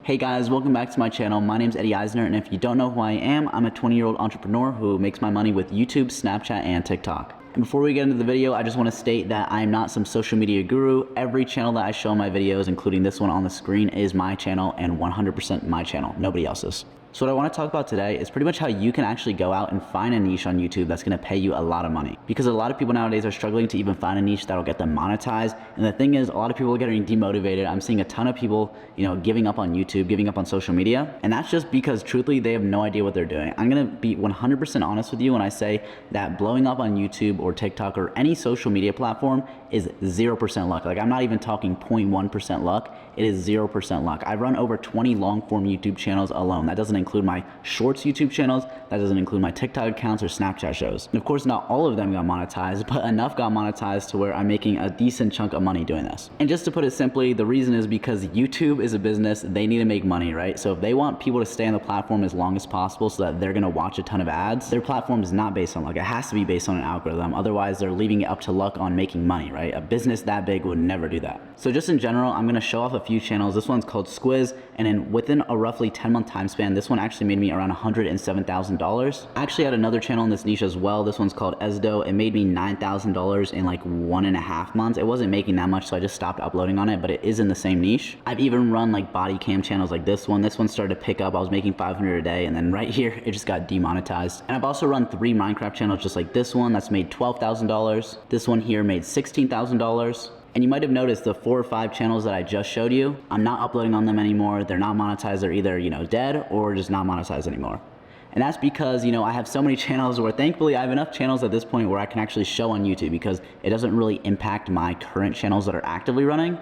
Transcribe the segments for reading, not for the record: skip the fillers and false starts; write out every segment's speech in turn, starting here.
Hey guys, welcome back to my channel. My name is Eddie Eisner, and if you don't know who I am, I'm a 20-year-old entrepreneur who makes my money with YouTube, Snapchat, and TikTok. And before we get into the video, I just want to state that I am not some social media guru. Every channel that I show in my videos, including this one on the screen, is my channel and 100% my channel, nobody else's. So what I want to talk about today is pretty much how you can actually go out and find a niche on YouTube that's going to pay you a lot of money. Because a lot of people nowadays are struggling to even find a niche that'll get them monetized. And the thing is, a lot of people are getting demotivated. I'm seeing a ton of people, giving up on YouTube, giving up on social media. And that's just because truthfully, they have no idea what they're doing. I'm going to be 100% honest with you when I say that blowing up on YouTube or TikTok or any social media platform is 0% luck. Like, I'm not even talking 0.1% luck. It is 0% luck. I run over 20 long form YouTube channels alone. That doesn't include my shorts YouTube channels. That doesn't include my TikTok accounts or Snapchat shows. And of course, not all of them got monetized, but enough got monetized to where I'm making a decent chunk of money doing this. And just to put it simply, the reason is because YouTube is a business. They need to make money, right? So if they want people to stay on the platform as long as possible so that they're gonna watch a ton of ads, their platform is not based on luck. It has to be based on an algorithm. Otherwise, they're leaving it up to luck on making money, right? A business that big would never do that. So just in general, I'm gonna show off a few channels. This one's called Squiz, and then within a roughly 10-month time span, this one actually made me around $107,000. I actually had another channel in this niche as well. This one's called Esdo. It made me $9,000 in like 1.5 months. It wasn't making that much, so I just stopped uploading on it, but it is in the same niche. I've even run like body cam channels like this one. This one started to pick up. I was making 500 a day, and then right here, it just got demonetized. And I've also run 3 Minecraft channels just like this one that's made $12,000. This one here made $16,000. And you might have noticed the 4 or 5 channels that I just showed you, I'm not uploading on them anymore. They're not monetized. They're either, dead or just not monetized anymore. And that's because, I have so many channels where thankfully I have enough channels at this point where I can actually show on YouTube, because it doesn't really impact my current channels that are actively running,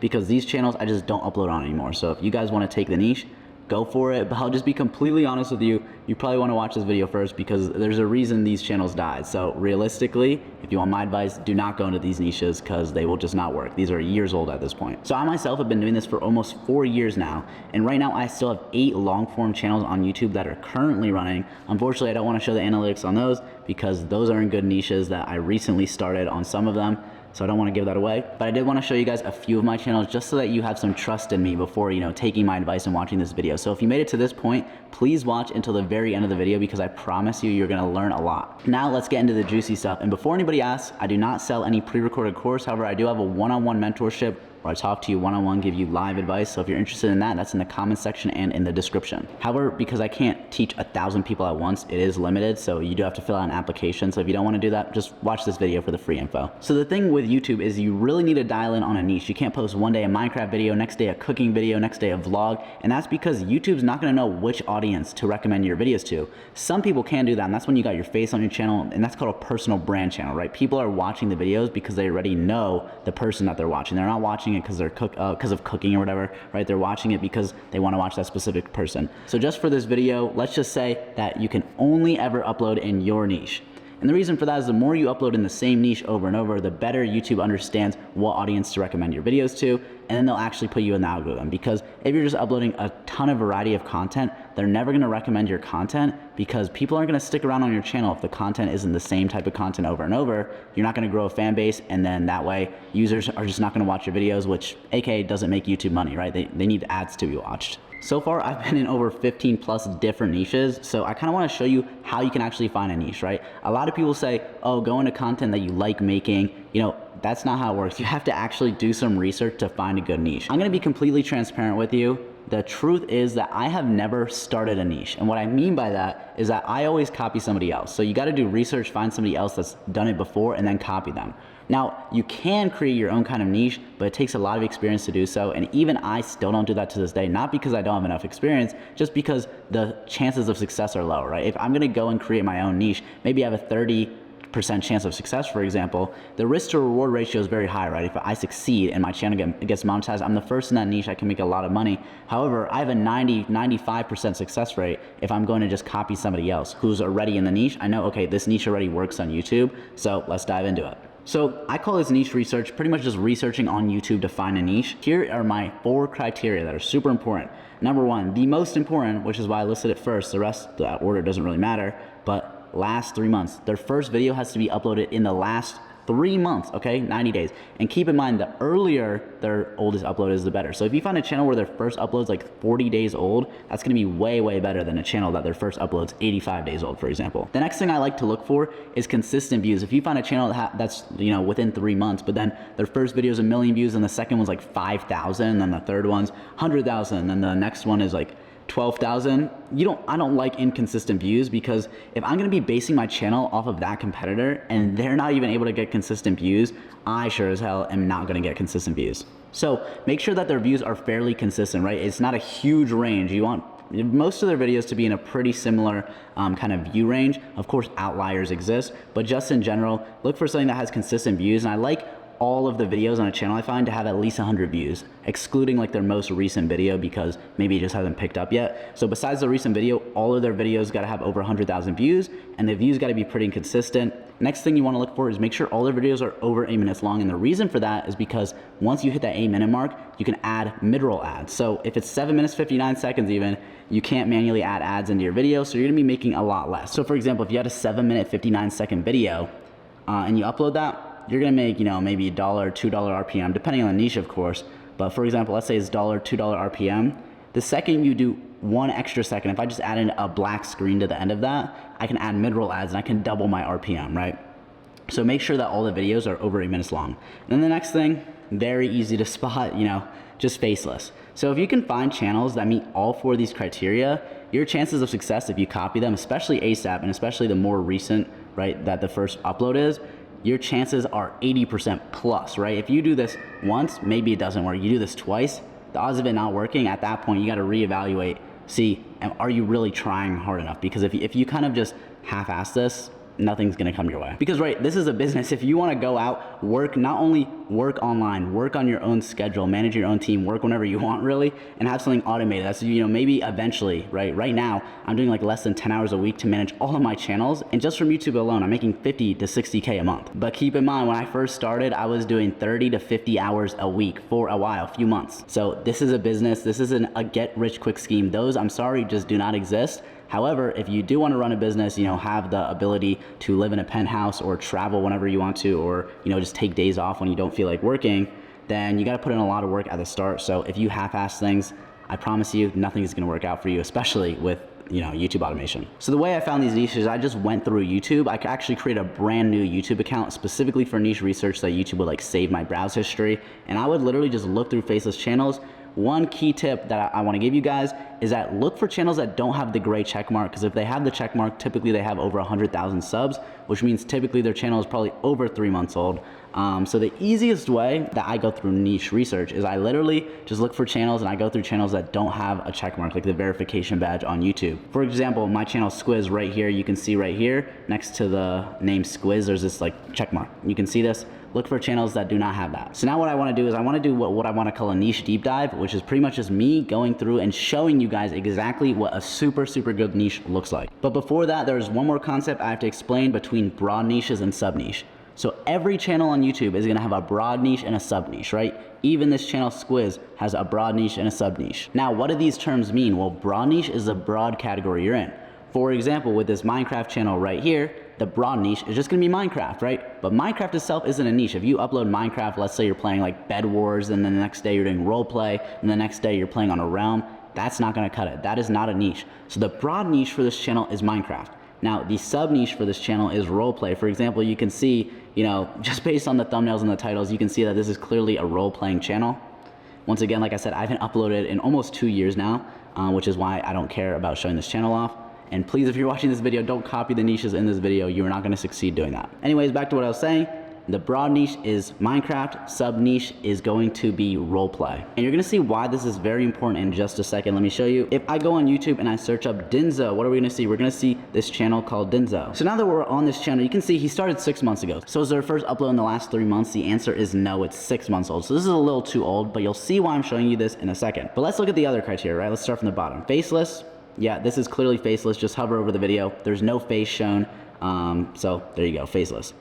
because these channels I just don't upload on anymore. So if you guys want to take the niche, go for it. But I'll just be completely honest with you. You probably want to watch this video first, because there's a reason these channels died. So realistically, if you want my advice, do not go into these niches, because they will just not work. These are years old at this point. So I myself have been doing this for almost 4 years now. And right now I still have 8 long form channels on YouTube that are currently running. Unfortunately, I don't want to show the analytics on those, because those are in good niches that I recently started on some of them. So I don't want to give that away, but I did want to show you guys a few of my channels just so that you have some trust in me before, taking my advice and watching this video. So if you made it to this point, please watch until the very end of the video, because I promise you, you're going to learn a lot. Now let's get into the juicy stuff. And before anybody asks, I do not sell any pre-recorded course. However, I do have a one-on-one mentorship where I talk to you one-on-one, give you live advice. So if you're interested in that, that's in the comment section and in the description. However, because I can't teach 1,000 people at once, it is limited. So you do have to fill out an application. So if you don't want to do that, just watch this video for the free info. So the thing with YouTube is you really need to dial in on a niche. You can't post one day a Minecraft video, next day a cooking video, next day a vlog. And that's because YouTube's not going to know which audience to recommend your videos to. Some people can do that, and that's when you got your face on your channel, and that's called a personal brand channel, right? People are watching the videos because they already know the person that they're watching. They're not watching it because they're because of cooking or whatever, right? They're watching it because they want to watch that specific person. So just for this video, let's just say that you can only ever upload in your niche. And the reason for that is the more you upload in the same niche over and over, the better YouTube understands what audience to recommend your videos to, and then they'll actually put you in the algorithm. Because if you're just uploading a ton of variety of content, they're never gonna recommend your content, because people aren't gonna stick around on your channel if the content isn't the same type of content over and over. You're not gonna grow a fan base, and then that way users are just not gonna watch your videos, which aka doesn't make YouTube money, right? They need ads to be watched. So far, I've been in over 15 plus different niches, so I kind of want to show you how you can actually find a niche, right? A lot of people say, oh, go into content that you like making. That's not how it works. You have to actually do some research to find a good niche. I'm going to be completely transparent with you. The truth is that I have never started a niche. And what I mean by that is that I always copy somebody else. So you got to do research, find somebody else that's done it before, and then copy them. Now, you can create your own kind of niche, but it takes a lot of experience to do so. And even I still don't do that to this day, not because I don't have enough experience, just because the chances of success are low, right? If I'm going to go and create my own niche, maybe I have a 30% chance of success, for example, the risk to reward ratio is very high, right? If I succeed and my channel gets monetized, I'm the first in that niche, I can make a lot of money. However, I have a 95% success rate if I'm going to just copy somebody else who's already in the niche. I know, okay, this niche already works on YouTube, so let's dive into it. So I call this niche research, pretty much just researching on YouTube to find a niche. Here are my 4 criteria that are super important. Number 1, the most important, which is why I listed it first, the rest, the order doesn't really matter, but last 3 months. Their first video has to be uploaded in the last 3 months, okay, 90 days. And keep in mind, the earlier their oldest upload is, the better. So if you find a channel where their first upload is like 40 days old, that's gonna be way, way better than a channel that their first upload's 85 days old, for example. The next thing I like to look for is consistent views. If you find a channel that's, you know, within 3 months, but then their first video is 1 million views and the second one's like 5,000, and then the third one's 100,000, and then the next one is like 12,000. I don't like inconsistent views, because if I'm gonna be basing my channel off of that competitor and they're not even able to get consistent views, I sure as hell am not gonna get consistent views. So make sure that their views are fairly consistent, right? It's not a huge range. You want most of their videos to be in a pretty similar kind of view range. Of course, outliers exist, but just in general, look for something that has consistent views. And I like all of the videos on a channel I find to have at least 100 views, excluding like their most recent video, because maybe it just hasn't picked up yet. So besides the recent video, all of their videos got to have over 100,000 views, and the views got to be pretty consistent. Next thing you want to look for is make sure all their videos are over 8 minutes long, and the reason for that is because once you hit that 8 minute mark, you can add mid-roll ads. So if it's 7 minutes 59 seconds even, you can't manually add ads into your video, so you're gonna be making a lot less. So for example, if you had a 7 minute 59 second video and you upload that, you're gonna make, you know, maybe $1, $2 RPM, depending on the niche, of course. But for example, let's say it's $1, $2 RPM. The second you do 1 extra second, if I just add in a black screen to the end of that, I can add mid-roll ads and I can double my RPM, right? So make sure that all the videos are over 8 minutes long. And then the next thing, very easy to spot, you know, just faceless. So if you can find channels that meet all 4 of these criteria, your chances of success if you copy them, especially ASAP and especially the more recent, right, that the first upload is, your chances are 80% plus, right? If you do this once, maybe it doesn't work. You do this twice, the odds of it not working, at that point, you got to reevaluate. See, are you really trying hard enough? Because if you kind of just half-ass this, nothing's gonna come your way. Because right, this is a business. If you wanna go out, work, not only work online, work on your own schedule, manage your own team, work whenever you want really, and have something automated. That's, you know, maybe eventually, right? Right now, I'm doing like less than 10 hours a week to manage all of my channels. And just from YouTube alone, I'm making 50 to 60K a month. But keep in mind, when I first started, I was doing 30 to 50 hours a week for a while, a few months. So this is a business. This isn't a get rich quick scheme. Those, I'm sorry, just do not exist. However, if you do want to run a business, you know, have the ability to live in a penthouse or travel whenever you want to, or, you know, just take days off when you don't feel like working, then you got to put in a lot of work at the start. So if you half-ass things, I promise you nothing is going to work out for you, especially with, you know, YouTube automation. So the way I found these niches, I just went through YouTube. I could actually create a brand new YouTube account specifically for niche research that YouTube would like save my browse history. And I would literally just look through faceless channels. One key tip that I want to give you guys is that look for channels that don't have the gray check mark, because if they have the check mark, typically they have over 100,000 subs, which means typically their channel is probably over 3 months old. So the easiest way that I go through niche research is I literally just look for channels, and I go through channels that don't have a check mark, like the verification badge on YouTube. For example, my channel Squiz right here, you can see right here next to the name Squiz, there's this like check mark. You can see this. Look for channels that do not have that. So now what I want to do is I want to do what I want to call a niche deep dive, which is pretty much just me going through and showing you guys exactly what a super good niche looks like. But before that, there's one more concept I have to explain between broad niches and sub niche. So every channel on YouTube is going to have a broad niche and a sub niche, right? Even this channel Squiz has a broad niche and a sub niche. Now, what do these terms mean? Well, broad niche is the broad category you're in. For example, with this Minecraft channel right here, the broad niche is just gonna be Minecraft, right? But Minecraft itself isn't a niche. If you upload Minecraft, let's say you're playing like Bed Wars, and then the next day you're doing role play, and the next day you're playing on a realm, that's not gonna cut it. That is not a niche. So the broad niche for this channel is Minecraft. Now, the sub niche for this channel is role play. For example, you can see, you know, just based on the thumbnails and the titles, you can see that this is clearly a role playing channel. Once again, like I said, I haven't uploaded in almost 2 years now, which is why I don't care about showing this channel off. And please, if you're watching this video, don't copy the niches in this video. You are not going to succeed doing that. Anyways, back to what I was saying. The broad niche is Minecraft, sub niche is going to be roleplay. And you're going to see why this is very important in just a second. Let me show you. If I go on YouTube and I search up Dinzo, what are we going to see? We're going to see this channel called Dinzo. So now that we're on this channel, you can see he started 6 months ago. So is their first upload in the last 3 months? The answer is no, it's 6 months old. So this is a little too old, but you'll see why I'm showing you this in a second. But let's look at the other criteria, right? Let's start from the bottom. Faceless. Yeah, this is clearly faceless. Just hover over the video. There's no face shown. So there you go, faceless.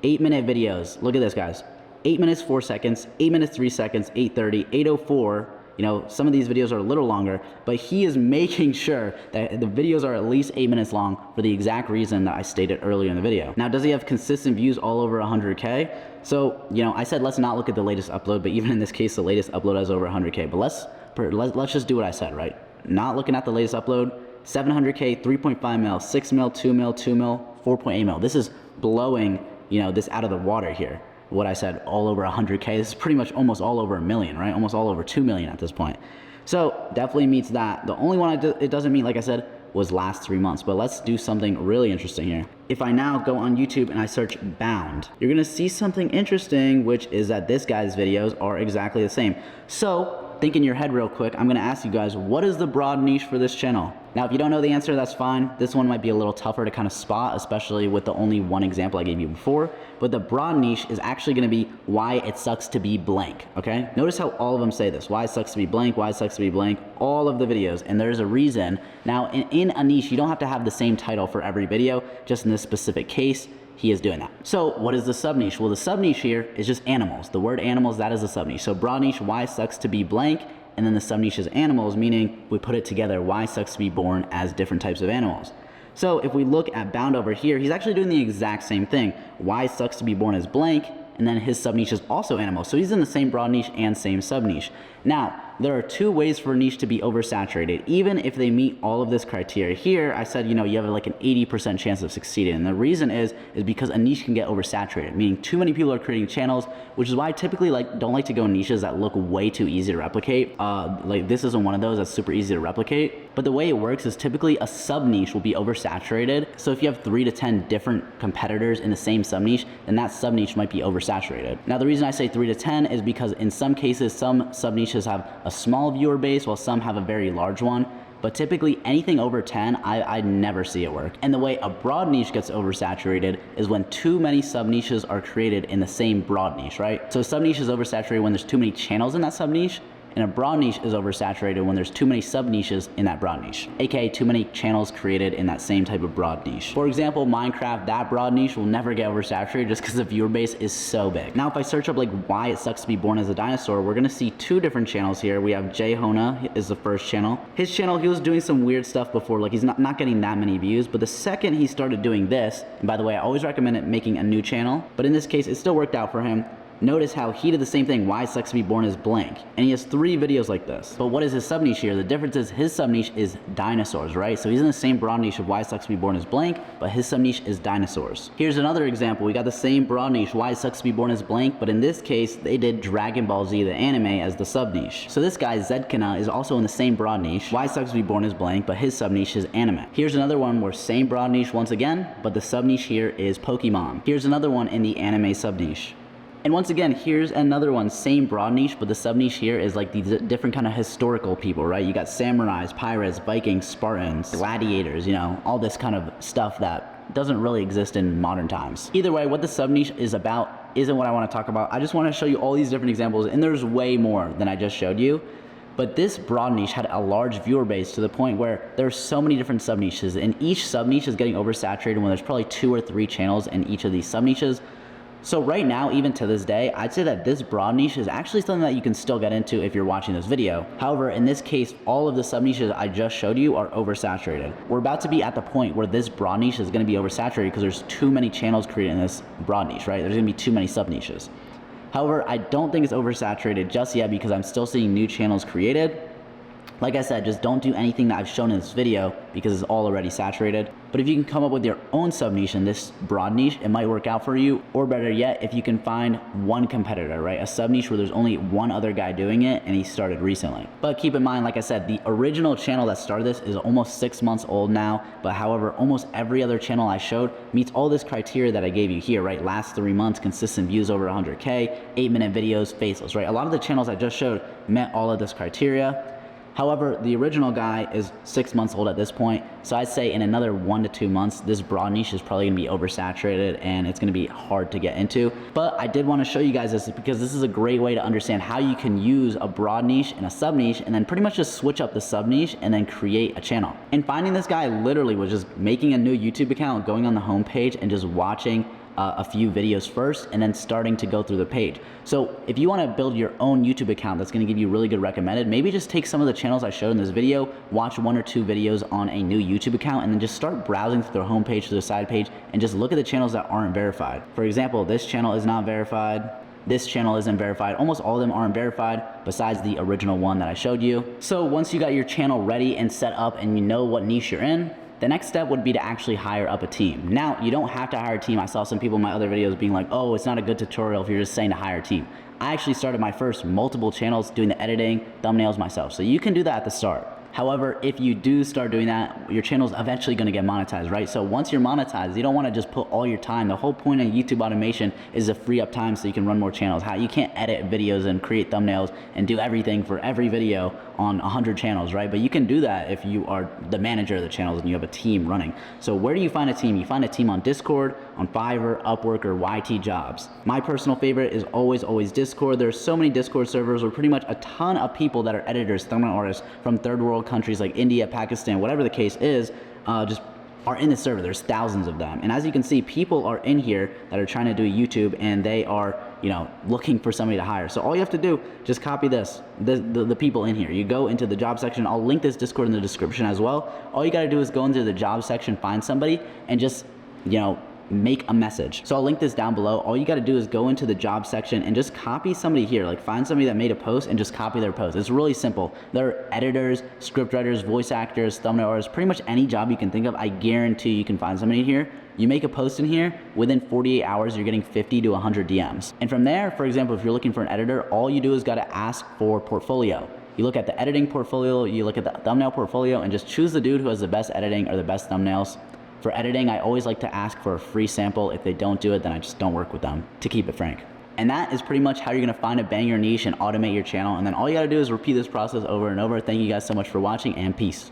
8-minute videos. Look at this, guys. 8 minutes, 4 seconds, 8 minutes, 3 seconds, 8:30, 8:04, You know, some of these videos are a little longer, but he is making sure that the videos are at least 8 minutes long for the exact reason that I stated earlier in the video. Now, does he have consistent views all over 100K? So, you know, I said let's not look at the latest upload, but even in this case, the latest upload has over 100K. But let's just do what I said, right? Not looking at the latest upload, 700K, 3.5 mil, 6 mil, 2 mil, 2 mil, 4.8 mil. This is blowing, you know, this out of the water here. What I said, all over 100K. This is pretty much almost all over 1 million, right? Almost all over 2 million at this point. So definitely meets that. The only one it doesn't meet, like I said, was last 3 months. But let's do something really interesting here. If I now go on YouTube and I search Bound, you're gonna see something interesting, which is that this guy's videos are exactly the same. So think in your head real quick, I'm gonna ask you guys, what is the broad niche for this channel? Now, if you don't know the answer, that's fine. This one might be a little tougher to kind of spot, especially with the only one example I gave you before. But the broad niche is actually gonna be why it sucks to be blank, okay? Notice how all of them say this, why it sucks to be blank, why it sucks to be blank, all of the videos, and there's a reason. Now, in a niche, you don't have to have the same title for every video, just in this specific case, he is doing that. So what is the sub niche? Well, the sub niche here is just animals. The word animals, that is the sub niche. So broad niche, why it sucks to be blank, and then the sub niche is animals, meaning we put it together, why sucks to be born as different types of animals. So if we look at Bound over here, he's actually doing the exact same thing. Why sucks to be born as blank, and then his sub niche is also animals. So he's in the same broad niche and same sub niche. Now, there are two ways for a niche to be oversaturated, even if they meet all of this criteria. Here, I said, you know, you have like an 80% chance of succeeding. And the reason is because a niche can get oversaturated, meaning too many people are creating channels, which is why I typically don't like to go in niches that look way too easy to replicate. Like this isn't one of those that's super easy to replicate. But the way it works is typically a sub niche will be oversaturated. So if you have 3 to 10 different competitors in the same sub niche, then that sub niche might be oversaturated. Now, the reason I say 3 to 10 is because in some cases, some sub niches have a small viewer base while some have a very large one. But typically anything over 10, I never see it work. And the way a broad niche gets oversaturated is when too many sub niches are created in the same broad niche, right? So a sub niche is oversaturated when there's too many channels in that sub niche, and a broad niche is oversaturated when there's too many sub niches in that broad niche, aka too many channels created in that same type of broad niche. For example, Minecraft, that broad niche will never get oversaturated just because the viewer base is so big. Now, if I search up like why it sucks to be born as a dinosaur, we're gonna see 2 different channels here. We have Jay Hona is the first channel. His channel, he was doing some weird stuff before, like he's not getting that many views, but the second he started doing this, and by the way, I always recommend it making a new channel, but in this case, it still worked out for him. Notice how he did the same thing, why it sucks to be born as blank. And he has 3 videos like this. But what is his sub niche here? The difference is his sub niche is dinosaurs, right? So he's in the same broad niche of why it sucks to be born as blank, but his sub niche is dinosaurs. Here's another example. We got the same broad niche, why it sucks to be born as blank, but in this case, they did Dragon Ball Z, the anime, as the sub niche. So this guy, Zedkina, is also in the same broad niche, why it sucks to be born as blank, but his sub niche is anime. Here's another one where same broad niche once again, but the sub niche here is Pokemon. Here's another one in the anime sub niche. And once again, here's another one, same broad niche, but the sub niche here is like these different kind of historical people, right? You got samurais, pirates, Vikings, Spartans, gladiators, you know, all this kind of stuff that doesn't really exist in modern times. Either way, what the sub niche is about isn't what I want to talk about. I just want to show you all these different examples, and there's way more than I just showed you. But this broad niche had a large viewer base to the point where there's so many different sub niches, and each sub niche is getting oversaturated when there's probably 2 or 3 channels in each of these sub niches. So right now, even to this day, I'd say that this broad niche is actually something that you can still get into if you're watching this video. However, in this case, all of the sub niches I just showed you are oversaturated. We're about to be at the point where this broad niche is gonna be oversaturated because there's too many channels created in this broad niche, right? There's gonna be too many sub niches. However, I don't think it's oversaturated just yet because I'm still seeing new channels created. Like I said, just don't do anything that I've shown in this video because it's all already saturated. But if you can come up with your own sub niche in this broad niche, it might work out for you. Or better yet, if you can find one competitor, right? A sub niche where there's only one other guy doing it and he started recently. But keep in mind, like I said, the original channel that started this is almost 6 months old now. But however, almost every other channel I showed meets all this criteria that I gave you here, right? Last 3 months, consistent views over 100K, 8-minute videos, faceless, right? A lot of the channels I just showed met all of this criteria. However, the original guy is 6 months old at this point, so I'd say in another 1 to 2 months, this broad niche is probably gonna be oversaturated and it's gonna be hard to get into. But I did wanna show you guys this because this is a great way to understand how you can use a broad niche and a sub niche and then pretty much just switch up the sub niche and then create a channel. And finding this guy literally was just making a new YouTube account, going on the homepage and just watching a few videos first and then starting to go through the page. So if you want to build your own YouTube account that's going to give you really good recommended, maybe just take some of the channels I showed in this video, watch 1 or 2 videos on a new YouTube account, and then just start browsing through their homepage to their side page and just look at the channels that aren't verified. For example, this channel is not verified. This channel isn't verified. Almost all of them aren't verified besides the original one that I showed you. So once you got your channel ready and set up and you know what niche you're in, the next step would be to actually hire up a team. Now, you don't have to hire a team. I saw some people in my other videos being like, oh, it's not a good tutorial if you're just saying to hire a team. I actually started my first multiple channels doing the editing, thumbnails myself. So you can do that at the start. However, if you do start doing that, your channel's eventually gonna get monetized, right? So once you're monetized, you don't wanna just put all your time. The whole point of YouTube automation is to free up time so you can run more channels. You can't edit videos and create thumbnails and do everything for every video on 100 channels, right? But you can do that if you are the manager of the channels and you have a team running. So where do you find a team? You find a team on Discord, on Fiverr, Upwork, or YT Jobs. My personal favorite is always Discord. There's so many Discord servers where pretty much a ton of people that are editors, thumbnail artists from third world countries like India, Pakistan, whatever the case is, just are in the server. There's thousands of them. And as you can see, people are in here that are trying to do YouTube and they are, you know, looking for somebody to hire. So all you have to do, just copy this, the people in here. You go into the job section. I'll link this Discord in the description as well. All you gotta do is go into the job section, find somebody, and just, you know, make a message. So I'll link this down below. All you got to do is go into the job section and just copy somebody here. Like find somebody that made a post and just copy their post. It's really simple. They're editors, script writers, voice actors, thumbnail artists, pretty much any job you can think of. I guarantee you can find somebody here. You make a post in here, within 48 hours, you're getting 50 to 100 DMs. And from there, for example, if you're looking for an editor, all you do is got to ask for portfolio. You look at the editing portfolio, you look at the thumbnail portfolio, and just choose the dude who has the best editing or the best thumbnails. For editing, I always like to ask for a free sample. If they don't do it, then I just don't work with them, to keep it frank. And that is pretty much how you're gonna find a banger niche and automate your channel. And then all you gotta do is repeat this process over and over. Thank you guys so much for watching, and peace.